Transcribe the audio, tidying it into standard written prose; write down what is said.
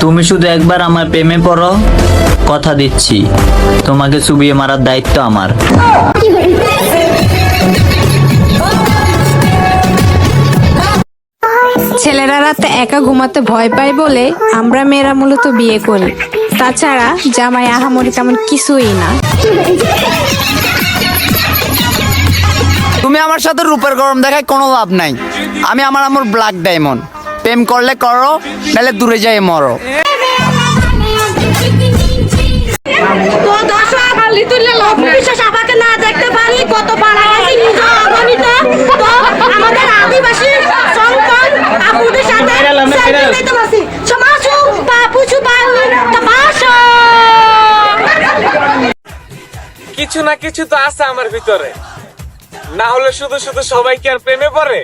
তুমি শুধু একবার আমার প্রেমে পড়ো, কথা দিচ্ছি তোমাকে চুবিয়ে মারার দায়িত্ব আমার। ছেলেরা রাতে একা ঘুমাতে ভয় পায় বলে আমরা মেয়েরা মূলত বিয়ে করি। তাছাড়া জামাই আহামরি তেমন কিছুই না। তুমি আমার সাথে রূপের গরম দেখায় কোনো লাভ নাই। আমি আমার ব্ল্যাক ডায়মন্ড। প্রেম করলে করো, নাহলে দূরে যাই মরো। তো দর্শক বিশেষ আপাকে না দেখতে পারি কত বাড়াবাড়ি নিজ অগণিত। তো আমাদের আদিবাসী সংকট আপুদের সাথে সেলফি নিতে বসি। সমাজু বাপুচু বাহু তামাশা। কিছু না কিছু তো আছে আমার ভিতরে, না হলে শুধু শুধু সবাই কি আর প্রেমে পড়ে?